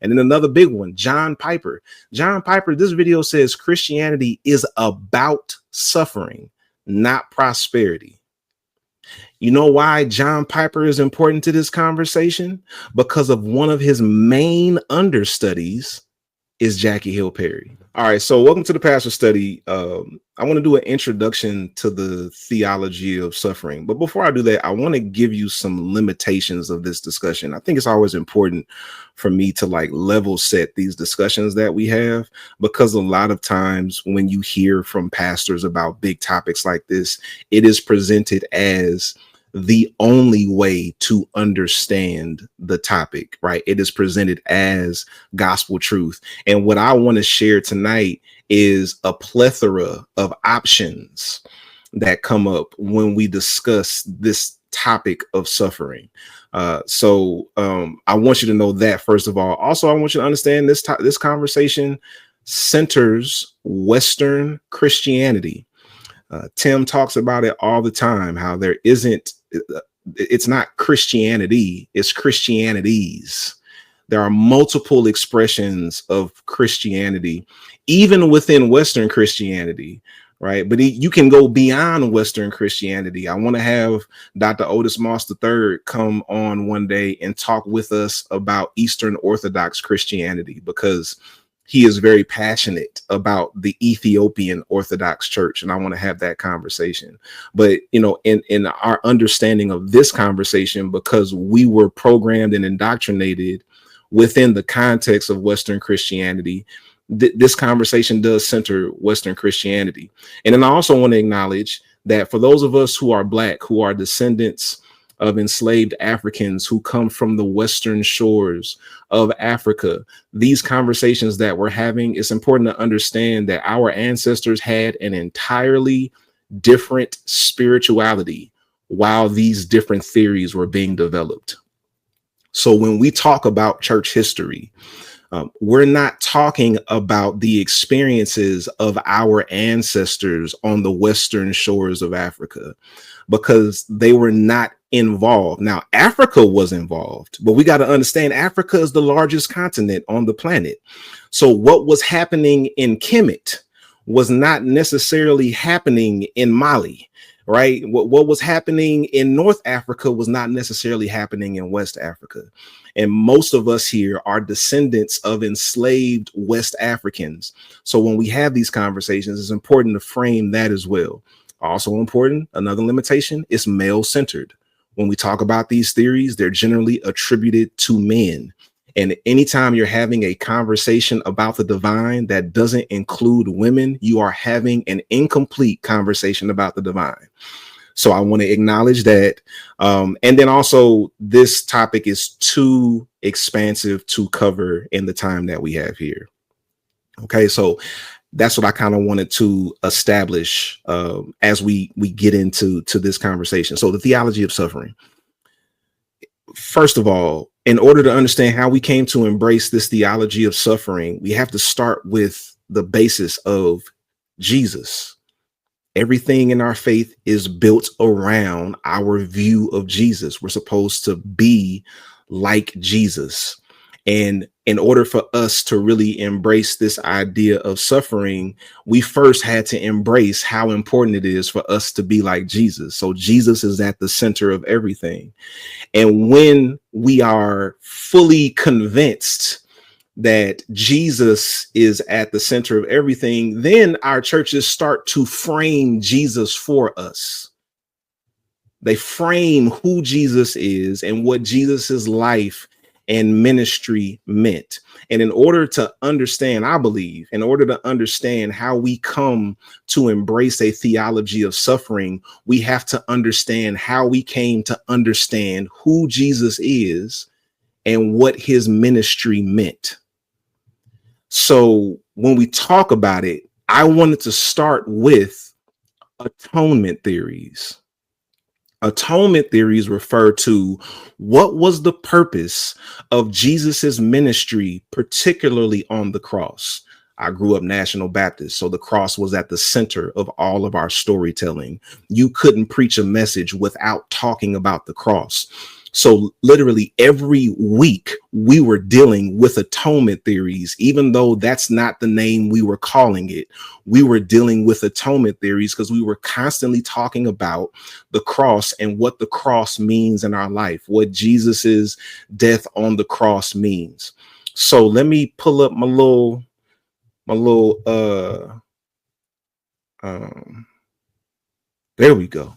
And then another big one, John Piper. John Piper, this video says Christianity is about suffering, not prosperity. You know why John Piper is important to this conversation? Because of one of his main understudies is Jackie Hill Perry. All right, so welcome to the Pastor Study. I want to do an introduction to the theology of suffering. But before I do that, I want to give you some limitations of this discussion. I think it's always important for me to level set these discussions that we have, because a lot of times when you hear from pastors about big topics like this, it is presented as the only way to understand the topic, right? It is presented as gospel truth. And what I want to share tonight is a plethora of options that come up when we discuss this topic of suffering. So I want you to know that, first of all. Also, I want you to understand this conversation centers Western Christianity. Tim talks about it all the time, how it's not Christianity, it's Christianities. There are multiple expressions of Christianity, even within Western Christianity, right? But you can go beyond Western Christianity. I want to have Dr. Otis Moss III come on one day and talk with us about Eastern Orthodox Christianity, because he is very passionate about the Ethiopian Orthodox Church, and I want to have that conversation. But, in our understanding of this conversation, because we were programmed and indoctrinated within the context of Western Christianity, this conversation does center Western Christianity. And then I also want to acknowledge that for those of us who are Black, who are descendants of enslaved Africans who come from the western shores of Africa, these conversations that we're having, it's important to understand that our ancestors had an entirely different spirituality while these different theories were being developed. So when we talk about church history, we're not talking about the experiences of our ancestors on the western shores of Africa, because they were not involved. Now, Africa was involved, but we got to understand Africa is the largest continent on the planet. So what was happening in Kemet was not necessarily happening in Mali, right? What was happening in North Africa was not necessarily happening in West Africa. And most of us here are descendants of enslaved West Africans. So when we have these conversations, it's important to frame that as well. Also important, another limitation, is male-centered. When we talk about these theories, they're generally attributed to men. And anytime you're having a conversation about the divine that doesn't include women, you are having an incomplete conversation about the divine. So I want to acknowledge that. And then also, this topic is too expansive to cover in the time that we have here. Okay, so that's what I kind of wanted to establish as we get into this conversation. So the theology of suffering. First of all, in order to understand how we came to embrace this theology of suffering, we have to start with the basis of Jesus. Everything in our faith is built around our view of Jesus. We're supposed to be like Jesus. And in order for us to really embrace this idea of suffering, we first had to embrace how important it is for us to be like Jesus. So Jesus is at the center of everything. And when we are fully convinced that Jesus is at the center of everything, then our churches start to frame Jesus for us. They frame who Jesus is and what Jesus's life and ministry meant. And in order to understand, I believe, in order to understand how we come to embrace a theology of suffering, we have to understand how we came to understand who Jesus is and what his ministry meant. So when we talk about it, I wanted to start with atonement theories. Atonement theories refer to what was the purpose of Jesus's ministry, particularly on the cross. I grew up National Baptist, so the cross was at the center of all of our storytelling. You couldn't preach a message without talking about the cross. So literally every week we were dealing with atonement theories, even though that's not the name we were calling it. We were dealing with atonement theories because we were constantly talking about the cross and what the cross means in our life, what Jesus's death on the cross means. So let me pull up my little there we go.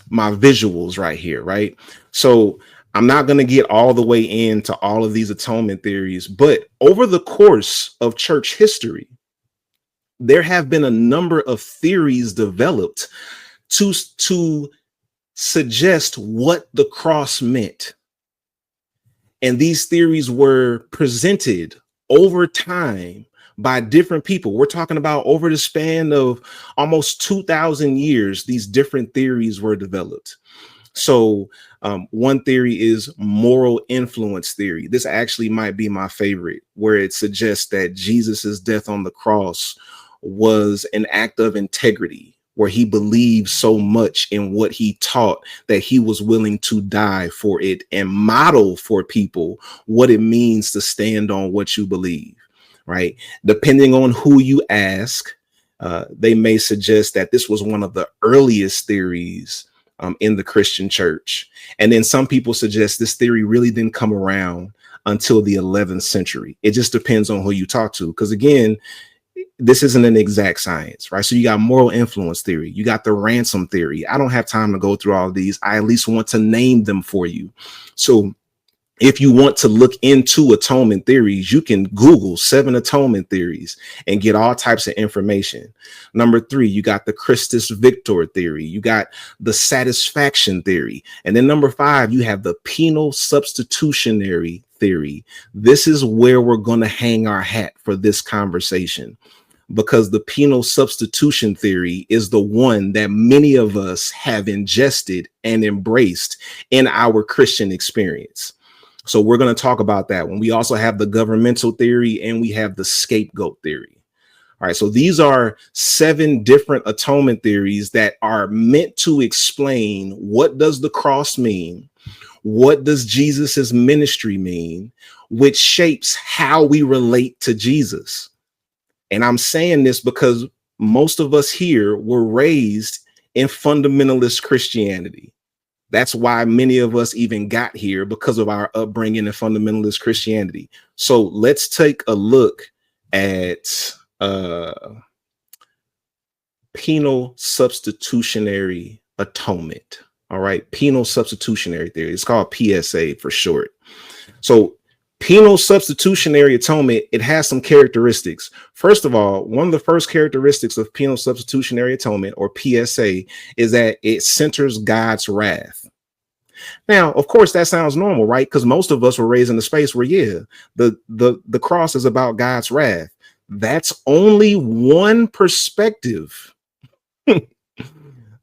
My visuals right here, right? So I'm not going to get all the way into all of these atonement theories, but over the course of church history, there have been a number of theories developed to suggest what the cross meant. And these theories were presented over time by different people. We're talking about over the span of almost 2,000 years, these different theories were developed. So one theory is moral influence theory. This actually might be my favorite, where it suggests that Jesus's death on the cross was an act of integrity, where he believed so much in what he taught that he was willing to die for it and model for people what it means to stand on what you believe. Right. Depending on who you ask, they may suggest that this was one of the earliest theories in the Christian church. And then some people suggest this theory really didn't come around until the 11th century. It just depends on who you talk to, because, again, this isn't an exact science, right? So you got moral influence theory. You got the ransom theory. I don't have time to go through all of these. I at least want to name them for you. So if you want to look into atonement theories, you can Google 7 atonement theories and get all types of information. Number 3, you got the Christus Victor theory. You got the satisfaction theory. And then number 5, you have the penal substitutionary theory. This is where we're going to hang our hat for this conversation, because the penal substitution theory is the one that many of us have ingested and embraced in our Christian experience. So we're going to talk about that one. We also have the governmental theory and we have the scapegoat theory. All right. So these are 7 different atonement theories that are meant to explain, what does the cross mean? What does Jesus's ministry mean, which shapes how we relate to Jesus? And I'm saying this because most of us here were raised in fundamentalist Christianity. That's why many of us even got here, because of our upbringing in fundamentalist Christianity. So let's take a look at penal substitutionary atonement. All right. Penal substitutionary theory. It's called PSA for short. So penal substitutionary atonement, it has some characteristics. First of all, one of the first characteristics of penal substitutionary atonement, or PSA, is that it centers God's wrath. Now, of course, that sounds normal, right? Because most of us were raised in a space where, the cross is about God's wrath. That's only one perspective.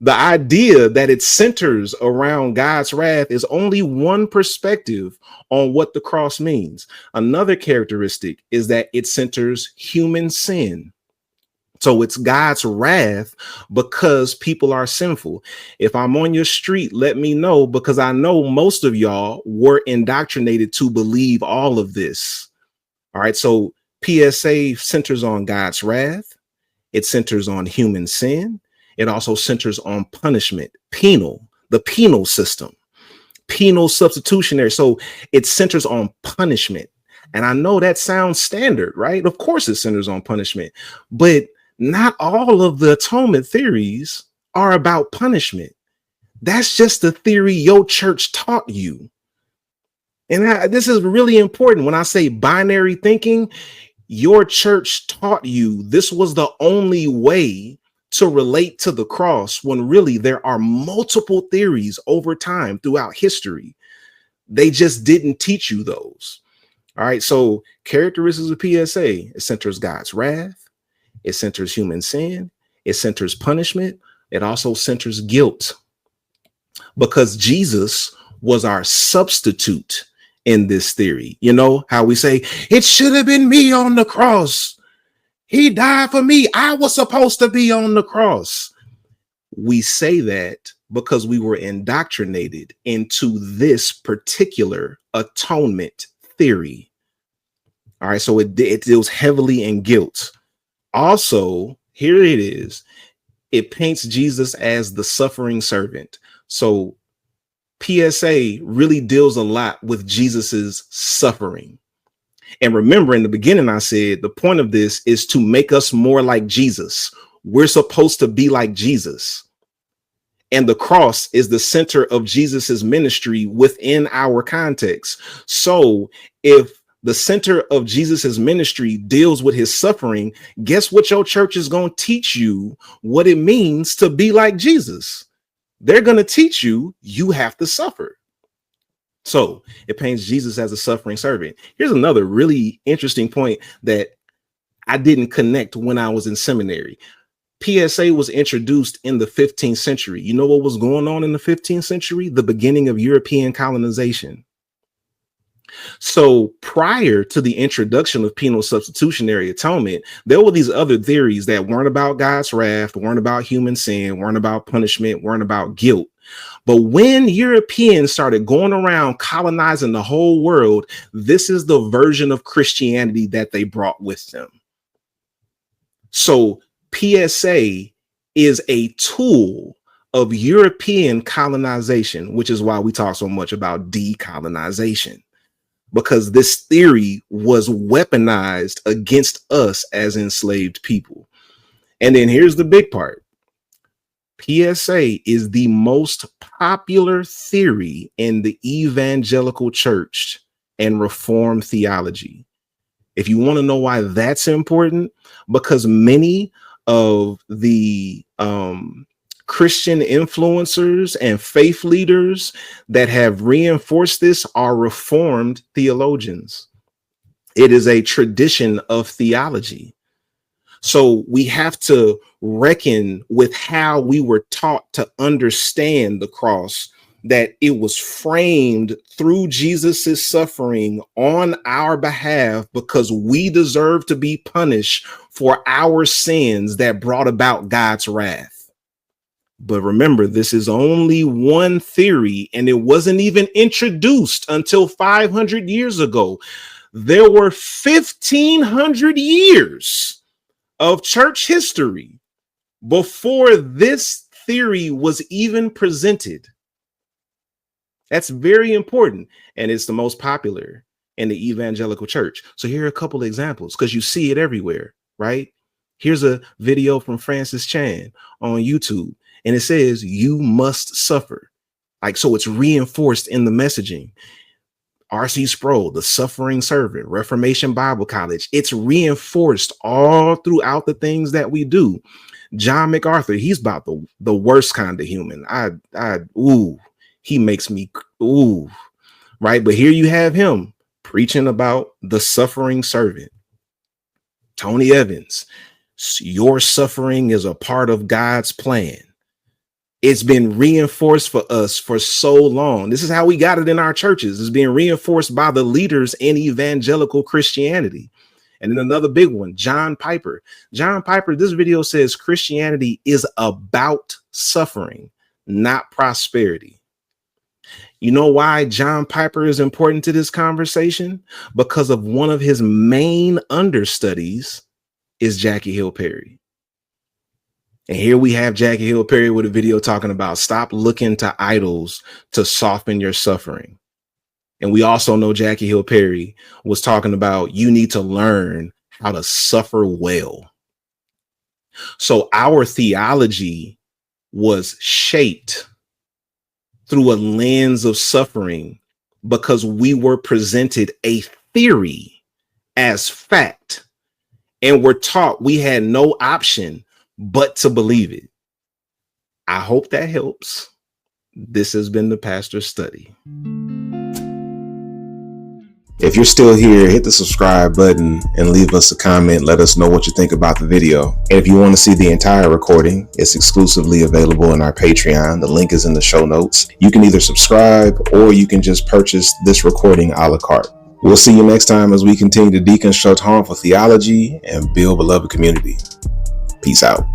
The idea that it centers around God's wrath is only one perspective on what the cross means. Another characteristic is that it centers human sin. So it's God's wrath because people are sinful. If I'm on your street, let me know, because I know most of y'all were indoctrinated to believe all of this. All right. So PSA centers on God's wrath. It centers on human sin. It also centers on punishment, the penal system, penal substitutionary. So it centers on punishment. And I know that sounds standard, right? Of course it centers on punishment, but not all of the atonement theories are about punishment. That's just the theory your church taught you. And this is really important. When I say binary thinking, your church taught you this was the only way to relate to the cross, when really there are multiple theories over time throughout history. They just didn't teach you those. All right. So characteristics of PSA: it centers God's wrath. It centers human sin. It centers punishment. It also centers guilt, because Jesus was our substitute in this theory. You know how we say, it should have been me on the cross. He died for me. I was supposed to be on the cross. We say that because we were indoctrinated into this particular atonement theory. All right, so it deals heavily in guilt. Also, here it is. It paints Jesus as the suffering servant. So PSA really deals a lot with Jesus's suffering. And remember, in the beginning, I said the point of this is to make us more like Jesus. We're supposed to be like Jesus. And the cross is the center of Jesus's ministry within our context. So if the center of Jesus's ministry deals with his suffering, guess what your church is going to teach you what it means to be like Jesus. They're going to teach you have to suffer. So it paints Jesus as a suffering servant. Here's another really interesting point that I didn't connect when I was in seminary. PSA was introduced in the 15th century. You know what was going on in the 15th century? The beginning of European colonization. So prior to the introduction of penal substitutionary atonement, there were these other theories that weren't about God's wrath, weren't about human sin, weren't about punishment, weren't about guilt. But when Europeans started going around colonizing the whole world, this is the version of Christianity that they brought with them. So PSA is a tool of European colonization, which is why we talk so much about decolonization, because this theory was weaponized against us as enslaved people. And then here's the big part. PSA is the most popular theory in the evangelical church and Reformed theology. If you want to know why that's important, because many of the Christian influencers and faith leaders that have reinforced this are Reformed theologians. It is a tradition of theology. So we have to reckon with how we were taught to understand the cross, that it was framed through Jesus's suffering on our behalf because we deserve to be punished for our sins that brought about God's wrath. But remember, this is only one theory, and it wasn't even introduced until 500 years ago. There were 1,500 years of church history before this theory was even presented. That's very important, and it's the most popular in the evangelical church. So here are a couple of examples, because you see it everywhere, right? Here's a video from Francis Chan on YouTube, and it says, "You must suffer." Like, so it's reinforced in the messaging. R.C. Sproul, the suffering servant, Reformation Bible College. It's reinforced all throughout the things that we do. John MacArthur, he's about the worst kind of human. He makes me, right? But here you have him preaching about the suffering servant. Tony Evans, your suffering is a part of God's plan. It's been reinforced for us for so long. This is how we got it in our churches. It's being reinforced by the leaders in evangelical Christianity. And then another big one, John Piper. John Piper, this video says Christianity is about suffering, not prosperity. You know why John Piper is important to this conversation? Because of one of his main understudies is Jackie Hill Perry. And here we have Jackie Hill Perry with a video talking about stop looking to idols to soften your suffering. And we also know Jackie Hill Perry was talking about you need to learn how to suffer well. So our theology was shaped through a lens of suffering because we were presented a theory as fact, and we're taught we had no option but to believe it. I hope that helps. This has been the Pastor's Study. If you're still here, hit the subscribe button and leave us a comment. Let us know what you think about the video. And if you want to see the entire recording, it's exclusively available in our Patreon. The link is in the show notes. You can either subscribe or you can just purchase this recording a la carte. We'll see you next time as we continue to deconstruct harmful theology and build beloved community. Peace out.